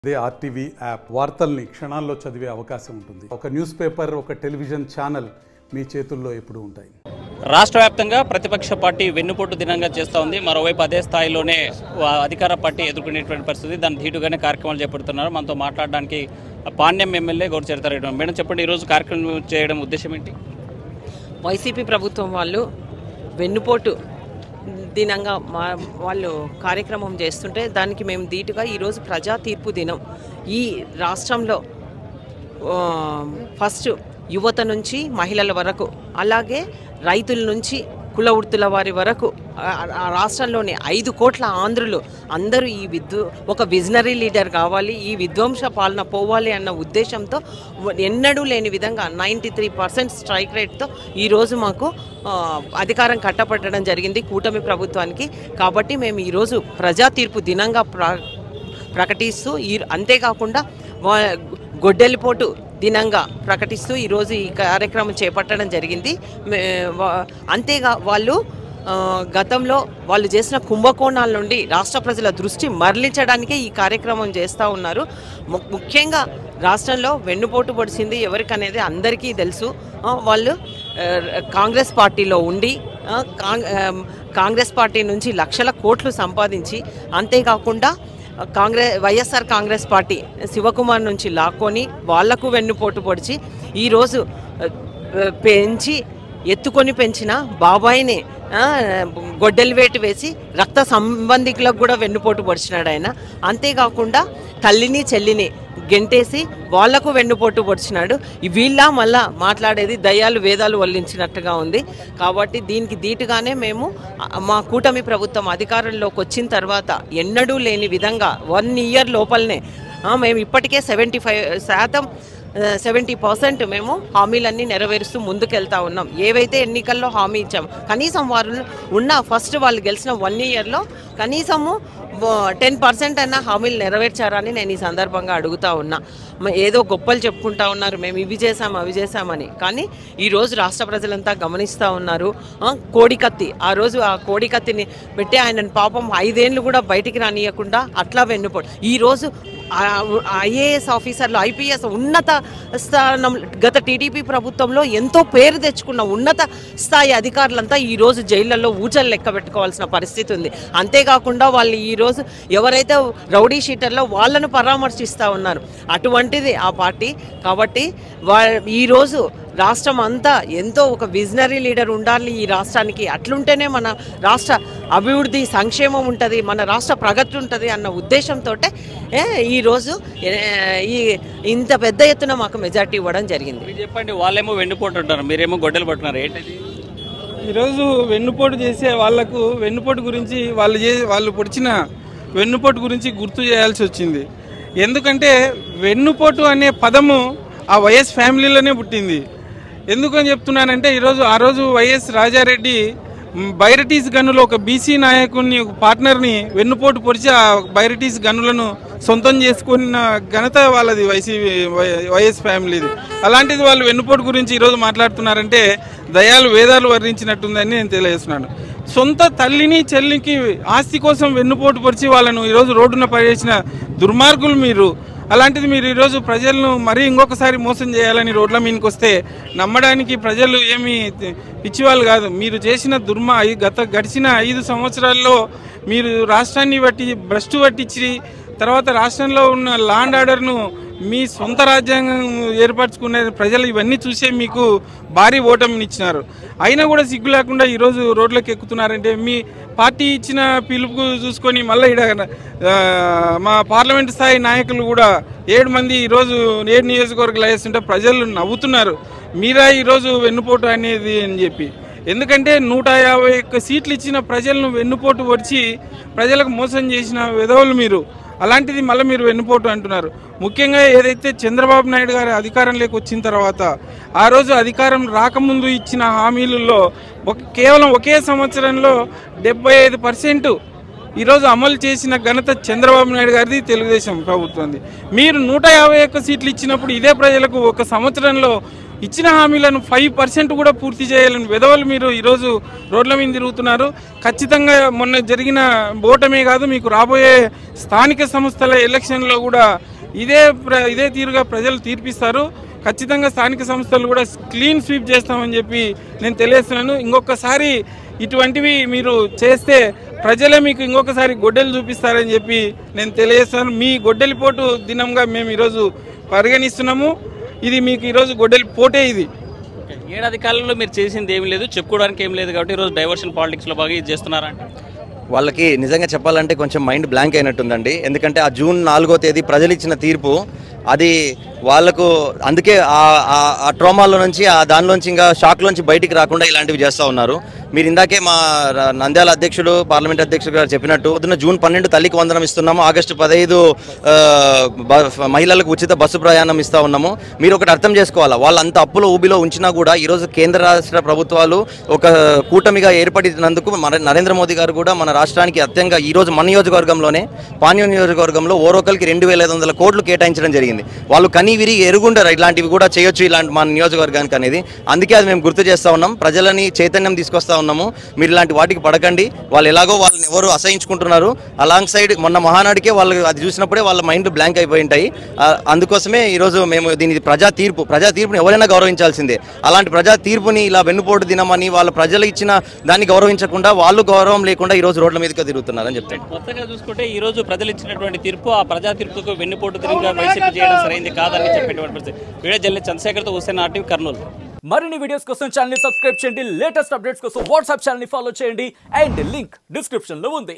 అదే RTV app వార్తల్ని క్షణాల్లో చదివే అవకాశం ఉంటుంది. ఒక న్యూస్ పేపర్, ఒక టెలివిజన్ ఛానల్ మీ చేతుల్లో ఎప్పుడూ ఉంటాయి. రాష్ట్ర వ్యాప్తంగా ప్రతిపక్ష పార్టీ వెన్నుపోటు దినంగా చేస్తూ ఉంది. మరోవైపు అదే స్థాయిలోనే అధికార పార్టీ ఎదుర్కొనేటువంటి పరిస్థితి. దాని ధీటుగానే కార్యక్రమాలు చేపడుతున్నారు. మనతో మాట్లాడడానికి పాణ్యం ఎమ్మెల్యే గౌరచరితారెడ్డి. మేడం చెప్పండి, ఈరోజు కార్యక్రమం చేయడం ఉద్దేశం ఏంటి? వైసీపీ ప్రభుత్వం వాళ్ళు వెన్నుపోటు దినంగా వాళ్ళు కార్యక్రమం చేస్తుంటే దానికి మేము ధీటుగా ఈరోజు ప్రజా తీర్పు దినం. ఈ రాష్ట్రంలో ఫస్ట్ యువత నుంచి మహిళల వరకు, అలాగే రైతుల నుంచి కుల వృత్తుల వారి వరకు రాష్ట్రంలోని 5 కోట్ల ఆంధ్రులు అందరూ ఒక విజనరీ లీడర్ కావాలి, ఈ విధ్వంస పాలన పోవాలి అన్న ఉద్దేశంతో ఎన్నడూ లేని విధంగా 93% స్ట్రైక్ రేట్తో ఈరోజు మాకు అధికారం కట్టబెట్టడం జరిగింది కూటమి ప్రభుత్వానికి. కాబట్టి మేము ఈరోజు ప్రజా తీర్పు దినంగా ప్రకటిస్తూ అంతేకాకుండా గొడ్డలిపోటు దినంగా ప్రకటిస్తూ ఈరోజు ఈ కార్యక్రమం చేపట్టడం జరిగింది. వాళ్ళు గతంలో వాళ్ళు చేసిన కుంభకోణాల నుండి రాష్ట్ర ప్రజల దృష్టి మరలించడానికే ఈ కార్యక్రమం చేస్తూ ఉన్నారు. ముఖ్యంగా రాష్ట్రంలో వెన్నుపోటు పొడిచింది ఎవరికనేది అందరికీ తెలుసు. వాళ్ళు కాంగ్రెస్ పార్టీలో ఉండి కాంగ్రెస్ పార్టీ నుంచి లక్షల కోట్లు సంపాదించి, అంతేకాకుండా వైఎస్ఆర్ కాంగ్రెస్ పార్టీ శివకుమార్ నుంచి లాక్కొని వాళ్లకు వెన్నుపోటు పొడిచి ఈరోజు ఎత్తుకొని పెంచిన బాబాయిని గొడ్డలి వేటు వేసి రక్త సంబంధికులకు కూడా వెన్నుపోటు పొడిచినాడు ఆయన. అంతేకాకుండా తల్లిని చెల్లిని గెంటేసి వాళ్లకు వెన్నుపోటు పొడిచినాడు. వీళ్ళ మళ్ళా మాట్లాడేది దయ్యాలు వేదాలు వల్లించినట్టుగా ఉంది. కాబట్టి దీనికి ధీటుగానే మేము మా కూటమి ప్రభుత్వం అధికారంలోకి వచ్చిన తర్వాత ఎన్నడూ లేని విధంగా 1 ఇయర్ లోపలనే మేము ఇప్పటికే 70% మేము హామీలన్నీ నెరవేరుస్తూ ముందుకెళ్తా ఉన్నాం. ఏవైతే ఎన్నికల్లో హామీ ఇచ్చాం, కనీసం ఫస్ట్ వాళ్ళు గెలిచిన 1 ఇయర్లో కనీసము 10% అన్న హామీలు నెరవేర్చారని నేను ఈ సందర్భంగా అడుగుతా ఉన్నా. ఏదో గొప్పలు చెప్పుకుంటా ఉన్నారు, మేము ఇవి చేసాం అవి చేసామని. కానీ ఈరోజు రాష్ట్ర ప్రజలంతా గమనిస్తూ ఉన్నారు. కోడికత్తి, ఆ రోజు ఆ కోడికత్తిని పెట్టి ఆయనను పాపం 5 ఏళ్ళు కూడా బయటికి రానియకుండా అట్లా వెన్నుపోటు. ఈరోజు ఐఏఎస్ ఆఫీసర్లు, ఐపీఎస్ ఉన్నత స్థానం గత టీడీపీ ప్రభుత్వంలో ఎంతో పేరు తెచ్చుకున్న ఉన్నత స్థాయి అధికారులంతా ఈరోజు జైళ్లలో ఊచలు లెక్క పెట్టుకోవాల్సిన పరిస్థితి ఉంది. అంతేకాకుండా వాళ్ళు ఈరోజు ఎవరైతే రౌడీ షీటర్లో వాళ్ళను పరామర్శిస్తూ ఉన్నారు. అటువంటిది ఆ పార్టీ. కాబట్టి ఈరోజు రాష్ట్రం అంతా ఎంతో ఒక విజనరీ లీడర్ ఉండాలి ఈ రాష్ట్రానికి. అట్లుంటేనే మన రాష్ట్ర అభివృద్ధి సంక్షేమం ఉంటుంది, మన రాష్ట్ర ప్రగతి ఉంటుంది అన్న ఉద్దేశంతో ఈరోజు ఇంత పెద్ద ఎత్తున మాకు మెజార్టీ ఇవ్వడం జరిగింది. చెప్పండి, వాళ్ళేమో వెన్నుపోటు అంటారు, మీరేమో గొడ్డలు పట్టున్నారు, ఏంటది? ఈరోజు వెన్నుపోటు చేసే వాళ్లకు వెన్నుపోటు గురించి వాళ్ళు పొడిచిన వెన్నుపోటు గురించి గుర్తు చేయాల్సి వచ్చింది. ఎందుకంటే వెన్నుపోటు అనే పదము ఆ వైఎస్ ఫ్యామిలీలోనే పుట్టింది. ఎందుకని చెప్తున్నానంటే ఆ రోజు వైఎస్ రాజారెడ్డి బైరటీస్ గనులు ఒక బీసీ నాయకుడిని, ఒక పార్ట్నర్ని వెన్నుపోటు పొడిచి ఆ బైరటీస్ గనులను సొంతం చేసుకున్న ఘనత వాళ్ళది, వైఎస్ ఫ్యామిలీది. అలాంటిది వాళ్ళు వెన్నుపోటు గురించి ఈరోజు మాట్లాడుతున్నారంటే దయాలు వేదాలు వర్ణించినట్టుందని నేను తెలియజేస్తున్నాను. సొంత తల్లిని చెల్లికి ఆస్తి కోసం వెన్నుపోటు పొడిచి వాళ్ళను ఈరోజు రోడ్డున పడేసిన దుర్మార్గులు మీరు. అలాంటిది మీరు ఈరోజు ప్రజలను మరీ ఇంకొకసారి మోసం చేయాలని రోడ్ల మీదకి వస్తే నమ్మడానికి ప్రజలు ఏమీ పిచ్చివాళ్ళు కాదు. మీరు చేసిన గడిచిన 5 సంవత్సరాల్లో మీరు రాష్ట్రాన్ని భ్రష్టు పట్టించి తర్వాత రాష్ట్రంలో ఉన్న లా అండ్ ఆర్డర్ను మీ సొంత రాజ్యాంగం ఏర్పరచుకునే ప్రజలు ఇవన్నీ చూసే మీకు భారీ ఓటమినిచ్చినారు. అయినా కూడా సిగ్గు లేకుండా ఈరోజు రోడ్లకు ఎక్కుతున్నారంటే మీ పార్టీ ఇచ్చిన పిలుపు చూసుకొని మళ్ళీ మా పార్లమెంటు స్థాయి నాయకులు కూడా 7 మంది ఈరోజు 7 నియోజకవర్గాలు వేస్తుంటే ప్రజలు నవ్వుతున్నారు. మీరా ఈరోజు వెన్నుపోటు అనేది అని చెప్పి. ఎందుకంటే 151 సీట్లు ఇచ్చిన ప్రజలను వెన్నుపోటు వచ్చి ప్రజలకు మోసం చేసిన విధవులు మీరు. అలాంటిది మళ్ళీ మీరు వెన్నుపోటు అంటున్నారు. ముఖ్యంగా ఏదైతే చంద్రబాబు నాయుడు గారి అధికారంలోకి వచ్చిన తర్వాత ఆ రోజు అధికారం రాకముందు ఇచ్చిన హామీలలో కేవలం ఒకే సంవత్సరంలో 75% ఈరోజు అమలు చేసిన ఘనత చంద్రబాబు నాయుడు గారిది, తెలుగుదేశం ప్రభుత్వంది. మీరు 151 సీట్లు ఇచ్చినప్పుడు ఇదే ప్రజలకు ఒక సంవత్సరంలో ఇచ్చిన హామీలను 5% కూడా పూర్తి చేయాలని విధవలు మీరు ఈరోజు రోడ్ల మీద తిరుగుతున్నారు. ఖచ్చితంగా మొన్న జరిగిన ఓటమే కాదు, మీకు రాబోయే స్థానిక సంస్థల ఎలక్షన్లో కూడా ఇదే తీరుగా ప్రజలు తీర్పిస్తారు. ఖచ్చితంగా స్థానిక సంస్థలు కూడా క్లీన్ స్వీప్ చేస్తామని చెప్పి నేను తెలియజేస్తున్నాను. ఇంకొకసారి ఇటువంటివి మీరు చేస్తే ప్రజలే మీకు ఇంకొకసారి గొడ్డలు చూపిస్తారని చెప్పి నేను తెలియజేస్తున్నాను. మీ గొడ్డలిపోటు దినంగా మేము ఈరోజు పరిగణిస్తున్నాము. ఇది మీకు ఈరోజు గొడ్డలిపోటే. ఇది ఏడాది కాలంలో మీరు చేసింది ఏమి లేదు, చెప్పుకోవడానికి ఏం లేదు కాబట్టి ఈరోజు డైవర్షన్ పాలిటిక్స్లో బాగా ఇది చేస్తున్నారంటే వాళ్ళకి నిజంగా చెప్పాలంటే కొంచెం మైండ్ బ్లాంక్ అయినట్టుందండి. ఎందుకంటే ఆ జూన్ 4వ తేదీ ప్రజలు ఇచ్చిన తీర్పు అది వాళ్ళకు అందుకే ఆ ట్రోమాలో నుంచి దానిలోంచి ఇంకా షాక్లోంచి బయటికి రాకుండా ఇలాంటివి చేస్తూ ఉన్నారు. మీరు ఇందాకే మా నంద్యాల అధ్యక్షుడు పార్లమెంట్ అధ్యక్షుడు గారు చెప్పినట్టు పొద్దున్న జూన్ 12 తల్లికి వందనం ఇస్తున్నాము, ఆగస్టు 15 మహిళలకు ఉచిత బస్సు ప్రయాణం ఇస్తూ ఉన్నాము. మీరు ఒకటి అర్థం చేసుకోవాలా, వాళ్ళు అంత అప్పుల ఊబిలో ఉంచినా కూడా ఈరోజు కేంద్ర రాష్ట్ర ప్రభుత్వాలు ఒక కూటమిగా ఏర్పడినందుకు నరేంద్ర మోదీ గారు కూడా మన రాష్ట్రానికి అత్యంగా ఈరోజు మన నియోజకవర్గంలోనే పాణ్యం నియోజకవర్గంలో ఓరోకల్కి 2,500 కోట్లు కేటాయించడం జరిగింది. వాళ్ళు కనీ విరిగి ఎరుగుండరు ఇలాంటివి కూడా చేయొచ్చు ఇలాంటి మన నియోజకవర్గానికి అనేది. అందుకే అది మేము గుర్తు చేస్తూ ఉన్నాం, ప్రజలని చైతన్యం తీసుకొస్తా ఉన్నాము. మీరు ఇలాంటి వాటికి పడకండి. వాళ్ళు ఎలాగో వాళ్ళని ఎవరు అసహించుకుంటున్నారు. అలాంగ్ సైడ్ మొన్న మహానాడికే వాళ్ళు అది చూసినప్పుడే వాళ్ళ మైండ్ బ్లాంక్ అయిపోయి ఉంటాయి. అందుకోసమే ఈరోజు మేము దీని ప్రజా తీర్పుని ఎవరైనా గౌరవించాల్సిందే. అలాంటి ప్రజా తీర్పుని ఇలా వెన్నుపోటు దినమని వాళ్ళ ప్రజలు ఇచ్చిన దాన్ని గౌరవించకుండా వాళ్ళు గౌరవం లేకుండా ఈరోజు రోడ్ల మీదకి తిరుగుతున్నారని చెప్తాను. కొత్తగా చూసుకుంటే ఈ రోజు ప్రజలు ఇచ్చినటువంటి తీర్పు ఆ ప్రజా తీర్పుకు వెన్నుపోటు దినంగా వైసీపీ చేయడం సరైంది కాదని చెప్పేటువంటి పరిస్థితి. వీడియో జర్నలిస్ట్ చంద్రశేఖర్తో హుస్సేన్ ఆర్టీవీ కర్నూలు. మరిన్ని వీడియోస్ కోసం ఛానల్ ని సబ్స్క్రైబ్ చేయండి, లేటెస్ట్ అప్డేట్స్ కోసం వాట్సాప్ ఛానల్ ని ఫాలో చేయండి అండ్ లింక్ డిస్క్రిప్షన్ లో ఉంది.